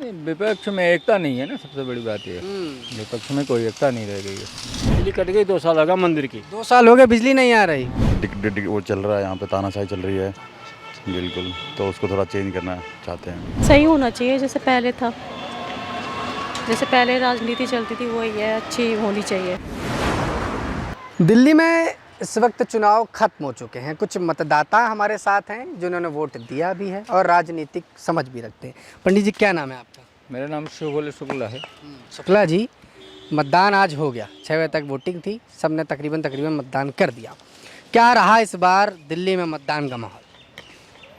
नहीं, विपक्ष में एकता नहीं है ना, सबसे बड़ी बात ये है। विपक्ष में कोई एकता नहीं रह गई है। बिजली कट गई 2 साल होगा मंदिर की। 2 साल हो गए बिजली नहीं आ रही। वो चल रहा है यहाँ पे, तानाशाही चल रही है बिल्कुल, तो उसको थोड़ा चेंज करना चाहते हैं। सही होना चाहिए जैसे पहले था, जैसे पहले राजनीति चलती थी वही है, अच्छी होनी चाहिए। दिल्ली में इस वक्त चुनाव खत्म हो चुके हैं। कुछ मतदाता हमारे साथ हैं जिन्होंने वोट दिया भी है और राजनीतिक समझ भी रखते हैं। पंडित जी, क्या नाम है आपका? मेरा नाम शिवगोले शुक्ला है। शुक्ला जी, मतदान आज हो गया, 6 बजे तक वोटिंग थी, सबने तकरीबन मतदान कर दिया। क्या रहा इस बार दिल्ली में मतदान का माहौल?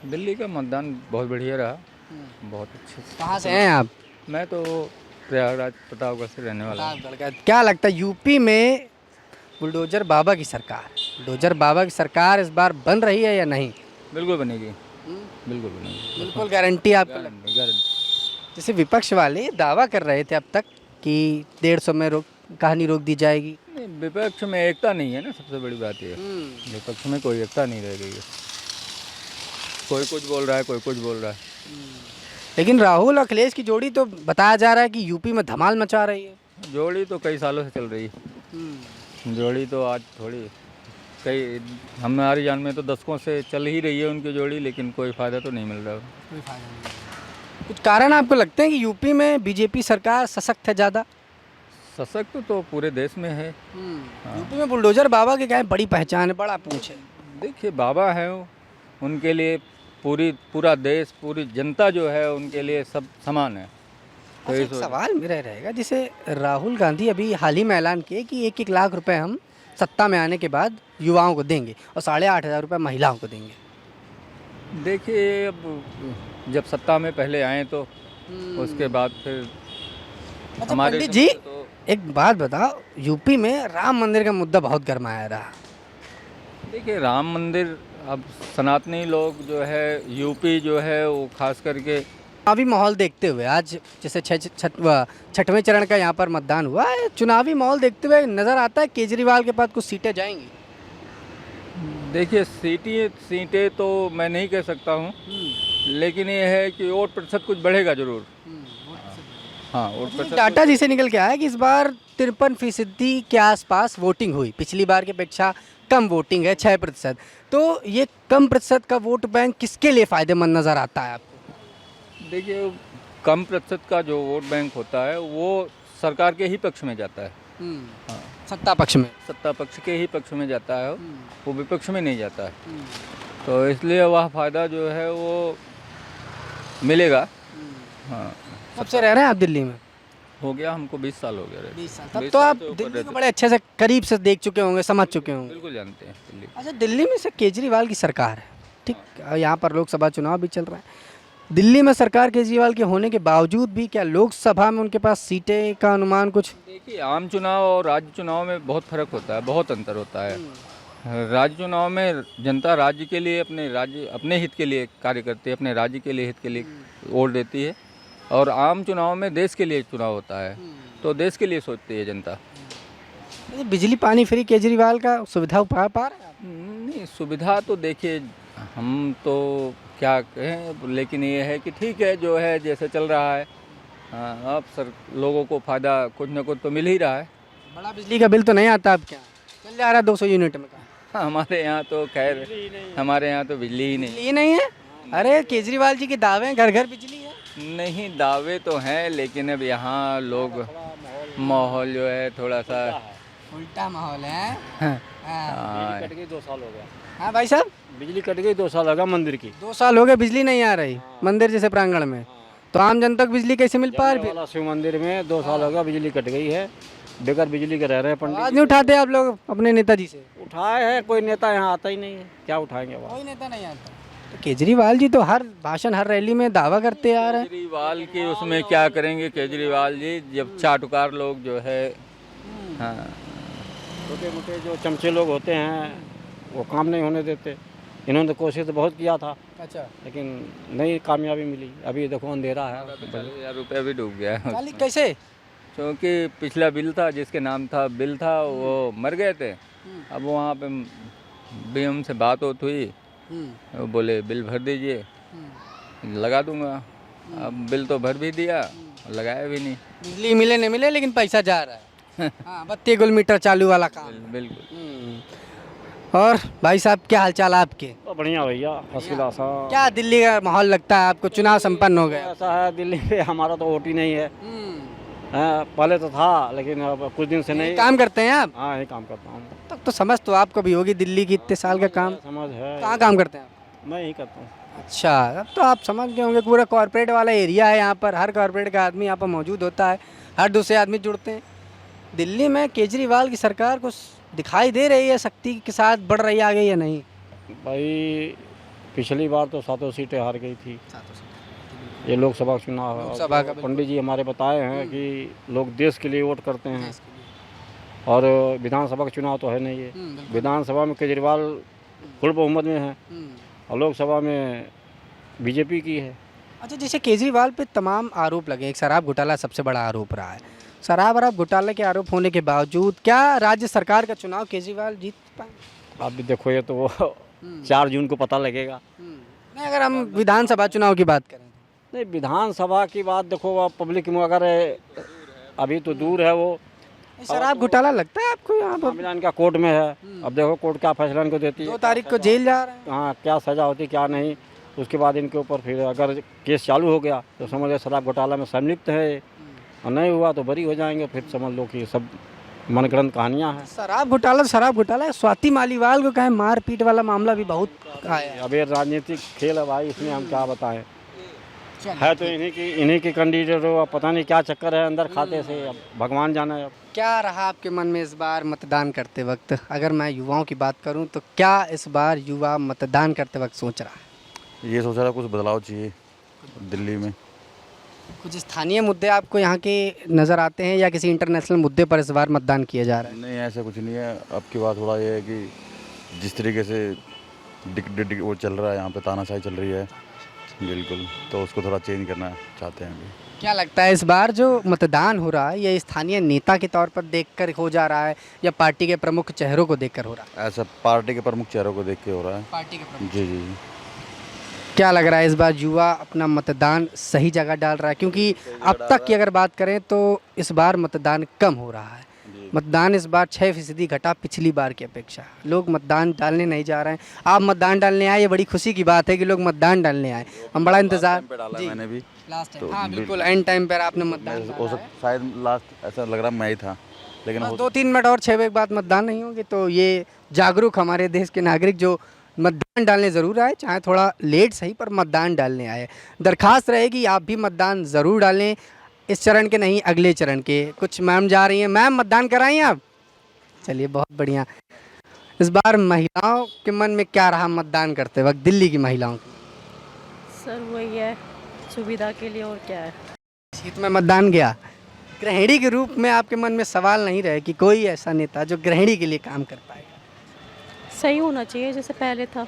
दिल्ली का मतदान बहुत बढ़िया रहा, बहुत अच्छे से। कहाँ से हैं आप? मैं तो प्रयागराज प्रतापगढ़ से रहने वाला हूँ। क्या लगता है यूपी में बुलडोजर बाबा की सरकार इस बार बन रही है या नहीं? बिल्कुल बनेगी, बिल्कुल बनेगी, बिल्कुल गारंटी आपको लगती है? गारंटी। जैसे विपक्ष वाले दावा कर रहे थे अब तक कि 150 में कहानी रोक दी जाएगी। नहीं, विपक्ष में एकता नहीं है ना, सबसे बड़ी बात ये है। विपक्ष में कोई एकता नहीं रह गई है। कोई कुछ बोल रहा है, कोई कुछ बोल रहा है। लेकिन राहुल और अखिलेश की जोड़ी तो बताया जा रहा है कि यूपी में धमाल मचा रही है। जोड़ी तो कई सालों से चल रही है। जोड़ी तो आज थोड़ी, कई हमारी जान में तो दशकों से चल ही रही है उनकी जोड़ी, लेकिन कोई फ़ायदा तो नहीं मिल रहा। कोई फायदा नहीं। कुछ कारण आपको लगते हैं कि यूपी में बीजेपी सरकार सशक्त है ज़्यादा? सशक्त तो पूरे देश में है। यूपी में बुलडोजर बाबा की क्या है, बड़ी पहचान है, बड़ा पूछ है। देखिए, बाबा है वो, उनके लिए पूरा देश, पूरी जनता जो है उनके लिए सब समान है। तो अच्छा, एक सवाल मेरा रहेगा, जैसे राहुल गांधी अभी हाल ही में ऐलान किए कि 1-1 लाख रुपए हम सत्ता में आने के बाद युवाओं को देंगे और 8,500 रुपये महिलाओं को देंगे। देखिए, अब जब सत्ता में पहले आए तो उसके बाद फिर अच्छा हमारे पंडित जी, तो एक बात बताओ, यूपी में राम मंदिर का मुद्दा बहुत गरमाया रहा। देखिए, राम मंदिर, अब सनातनी लोग जो है, यूपी जो है वो खास करके चुनावी माहौल देखते हुए आज जैसे 6वें चरण का यहाँ पर मतदान हुआ है, चुनावी माहौल देखते हुए नज़र आता है केजरीवाल के पास कुछ सीटें जाएंगी। देखिए, सीटें तो मैं नहीं कह सकता हूँ, लेकिन ये है कि वोट प्रतिशत कुछ बढ़ेगा जरूर। हाँ, वोट प्रतिशत डाटा जिसे निकल के आया कि इस बार 53% के आसपास वोटिंग हुई, पिछली बार की अपेक्षा कम वोटिंग है, 6%। तो ये कम प्रतिशत का वोट बैंक किसके लिए फ़ायदेमंद नज़र आता है आपको? देखिए, कम प्रतिशत का जो वोट बैंक होता है वो सरकार के ही पक्ष में जाता है। हाँ, सत्ता पक्ष में। सत्ता पक्ष के ही पक्ष में जाता है, वो विपक्ष में नहीं जाता है। तो इसलिए वह फायदा जो है वो मिलेगा। हाँ, कब से रह रहे हैं आप दिल्ली में? हो गया हमको 20 साल हो गया। 20 साल। तब 20 तो साल आप से ऊपर दिल्ली रहते को हैं। बड़े अच्छे से करीब से देख चुके होंगे, समझ चुके होंगे। बिल्कुल जानते हैं दिल्ली। अच्छा, दिल्ली में से केजरीवाल की सरकार है, ठीक, यहाँ पर लोकसभा चुनाव भी चल रहा है। दिल्ली में सरकार केजरीवाल के होने के बावजूद भी क्या लोकसभा में उनके पास सीटें का अनुमान कुछ? देखिए, आम चुनाव और राज्य चुनाव में बहुत फर्क होता है, बहुत अंतर होता है। राज्य चुनाव में जनता राज्य के लिए, अपने हित के लिए कार्य करती है, अपने राज्य के लिए, हित के लिए वोट देती है। और आम चुनाव में देश के लिए चुनाव होता है, तो देश के लिए सोचती है जनता। बिजली पानी फ्री केजरीवाल का सुविधा पा रहे हैं आप? नहीं, सुविधा तो देखिए हम तो क्या कहें, लेकिन ये है कि ठीक है, जो है जैसे चल रहा है। हाँ, अब लोगों को फ़ायदा कुछ न कुछ तो मिल ही रहा है। बड़ा बिजली का बिल तो नहीं आता अब? क्या चल जा रहा है 200 यूनिट में का? हाँ, हमारे यहाँ तो खैर, हमारे यहाँ तो बिजली ही नहीं। बिजली नहीं है? अरे केजरीवाल जी के दावे हैं घर घर बिजली है। नहीं, दावे तो हैं, लेकिन अब यहाँ लोग, माहौल जो है थोड़ा सा उल्टा माहौल है। हाँ, कट गई 2 साल हो गया। हाँ भाई साहब, बिजली कट गई 2 साल होगा मंदिर की। 2 साल हो गए बिजली नहीं आ रही मंदिर जैसे प्रांगण में, तो आम जनता को बिजली कैसे मिल पा रही? वाला शिव मंदिर में 2 साल होगा बिजली कट गई है, बेकार बिजली के रह रहे हैं पंडित। आवाज नहीं उठाते आप लोग अपने नेताजी से? उठाए हैं, कोई नेता यहाँ आता ही नहीं है, क्या उठाएंगे आवाज? कोई नेता नहीं आता। तो केजरीवाल जी तो हर भाषण, हर रैली में दावा करते आ रहे हैं। केजरीवाल की उसमें क्या करेंगे केजरीवाल जी, जब चाटुकार लोग जो है, हाँ, छोटे मोटे जो चमचे लोग होते हैं वो काम नहीं होने देते। इन्होंने कोशिश तो बहुत किया था, अच्छा, लेकिन नहीं कामयाबी मिली। अभी देखो अंधेरा है। 40,000 रुपये भी डूब गया है। चालीस कैसे? क्योंकि पिछला बिल था, जिसके नाम था बिल था, वो मर गए थे। अब वहाँ पे बीएम से बात होती हुई, वो बोले बिल भर दीजिए, लगा दूंगा। अब बिल तो भर भी दिया, लगाया भी नहीं। बिजली मिले नहीं मिले लेकिन पैसा जा रहा है। हाँ, बत्ती गुल मीटर चालू वाला काम। बिल्कुल। और भाई साहब क्या हालचाल आपके? तो बढ़िया भैया, फर्स्ट क्लास। हाँ, क्या दिल्ली का माहौल लगता है आपको? चुनाव संपन्न हो गया। ऐसा है दिल्ली में हमारा तो वोट ही नहीं है। हाँ, पहले तो था लेकिन अब कुछ दिन से नहीं। काम करते हैं आप? हाँ, यही काम करता हूँ। तब तो समझ तो आपको भी होगी दिल्ली की इतने साल का काम। समझ है। कहाँ काम करते हैं आप? मैं यही करता हूँ। अच्छा, अब तो आप समझ गए होंगे पूरा कॉर्पोरेट वाला एरिया है यहाँ पर। हर कॉर्पोरेट का आदमी यहाँ पर मौजूद होता है, हर दूसरे आदमी जुड़ते हैं। दिल्ली में केजरीवाल की सरकार को दिखाई दे रही है शक्ति के साथ बढ़ रही है आगे या नहीं? भाई पिछली बार तो 7 सीटें हार गई थी। ये लोकसभा चुनाव है। लोकसभा का तो पंडित जी हमारे बताए हैं कि लोग देश के लिए वोट करते हैं और विधानसभा का चुनाव तो है नहीं है। विधानसभा में केजरीवाल फुल बहुमत में है और लोकसभा में बीजेपी की है। अच्छा, जैसे केजरीवाल पे तमाम आरोप लगे, एक शराब घोटाला सबसे बड़ा आरोप रहा है। शराब घोटाले के आरोप होने के बावजूद क्या राज्य सरकार का चुनाव केजरीवाल जीत पाए? आप भी देखो, ये तो 4 जून को पता लगेगा। नहीं, अगर हम विधानसभा चुनाव की बात करें। नहीं, विधानसभा की बात देखो, आप पब्लिक में अगर अभी तो दूर है वो। शराब घोटाला लगता है आपको यहाँ पर? मामला इनका कोर्ट में है। अब देखो कोर्ट क्या फैसला इनको देती है। 2 तारीख को जेल जा रहे हैं। हाँ, क्या सजा होती क्या नहीं, उसके बाद इनके ऊपर फिर अगर केस चालू हो गया तो समझ लो शराब घोटाला में संलिप्त है और नहीं हुआ तो बरी हो जाएंगे। फिर समझ लो कि सब मनगढ़ंत कहानियाँ हैं। शराब घोटाला है। स्वाति मालीवाल को कहे मारपीट वाला मामला भी बहुत आया है। अब ये राजनीतिक खेल है भाई, इसमें हम क्या बताएं। है तो इन्हीं की कैंडिडेट हो, अब पता नहीं क्या चक्कर है अंदर खाते से, अब भगवान जाना है। अब क्या रहा आपके मन में इस बार मतदान करते वक्त? अगर मैं युवाओं की बात करूं तो क्या इस बार युवा मतदान करते वक्त सोच रहा है? ये सोच रहा कुछ बदलाव चाहिए दिल्ली में। कुछ स्थानीय मुद्दे आपको यहाँ के नज़र आते हैं या किसी इंटरनेशनल मुद्दे पर इस बार मतदान किया जा रहा है? नहीं, ऐसा कुछ नहीं है। अब की बात थोड़ा ये है कि जिस तरीके से वो चल रहा है यहाँ पे, तानाशाही चल रही है बिल्कुल, तो उसको थोड़ा चेंज करना चाहते हैं अभी। क्या लगता है इस बार जो मतदान हो रहा है ये स्थानीय नेता के तौर पर देखकर हो जा रहा है या पार्टी के प्रमुख चेहरों को देखकर हो रहा है? ऐसा पार्टी के प्रमुख चेहरों को देख के हो रहा है। पार्टी के प्रमुख। जी जी। क्या लग रहा है इस बार युवा अपना मतदान सही जगह डाल रहा है? क्योंकि अब तक की अगर बात करें तो इस बार मतदान कम हो रहा है। मतदान इस बार 6% घटा पिछली बार की अपेक्षा। लोग मतदान डालने नहीं जा रहे हैं। आप मतदान डालने आए, ये बड़ी खुशी की बात है कि लोग मतदान डालने आए। हम बड़ा इंतजार जी। मैंने भी लास्ट टाइम, तो हाँ बिल्कुल एंड टाइम पर आपने मतदान हो सकता, शायद लास्ट ऐसा लग रहा मैं ही था, लेकिन 2-3 मिनट और 6 बजे के बाद मतदान नहीं होंगे तो ये जागरूक हमारे देश के नागरिक जो मतदान डालने ज़रूर आए, चाहे थोड़ा लेट सही पर मतदान डालने आए। दरख्वास्त रहेगी आप भी मतदान ज़रूर डालें, इस चरण के नहीं अगले चरण के। कुछ मैम जा रही हैं, मैम मतदान कराएं आप? चलिए बहुत बढ़िया। इस बार महिलाओं के मन में क्या रहा मतदान करते वक्त दिल्ली की महिलाओं की? सर वही है, सुविधा के लिए, और क्या है। हित में मतदान गया, गृहिणी के रूप में आपके मन में सवाल नहीं रहे कि कोई ऐसा नेता जो गृहिणी के लिए काम कर पाएगा? सही होना चाहिए जैसे पहले था,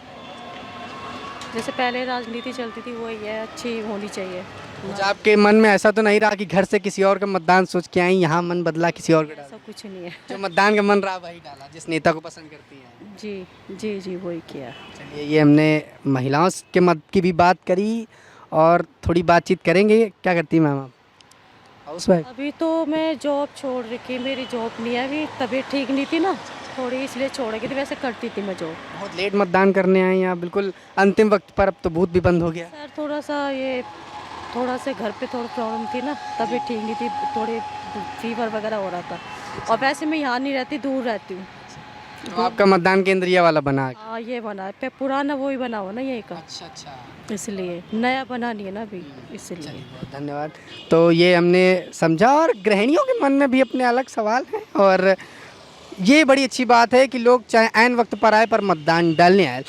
जैसे पहले राजनीति चलती थी वही है, अच्छी होनी चाहिए। कुछ आपके मन में ऐसा तो नहीं रहा कि घर से किसी और का मतदान सोच के आई, यहाँ मन बदला किसी और का डाला? ऐसा कुछ नहीं है। जो मतदान का मन रहा वही डाला, जिस नेता को पसंद करती हैं। जी जी जी, वही किया। चलिए, ये हमने महिलाओं के मत की भी बात करी और थोड़ी बातचीत करेंगे। क्या करती हैं मैम आप? House wife? अभी तो मैं जॉब छोड़ रखी, मेरी जॉब नहीं है अभी, तबीयत ठीक नहीं थी ना थोड़ी, इसलिए छोड़ गई थी। वैसे करती थी मैं जॉब। बहुत लेट मतदान करने आए यहाँ, बिल्कुल अंतिम वक्त पर। अब तो बूथ भी बंद हो गया। सर थोड़ा सा घर पे थोड़ी प्रॉब्लम थी ना, तबीयत ठीक नहीं थी, थोड़ी फीवर वगैरह हो रहा था। और वैसे मैं यहाँ नहीं रहती, दूर रहती हूँ। तो आपका मतदान केंद्र ये वाला बना है? हाँ, ये बना है, पुराना वही बना हुआ ना यही का। अच्छा, इसलिए नया बना नहीं है ना अभी, इसलिए। बहुत धन्यवाद। तो ये हमने समझा, और गृहिणियों के मन में भी अपने अलग सवाल हैं और ये बड़ी अच्छी बात है कि लोग चाहे ऐन वक्त पर आए पर मतदान डालने आए।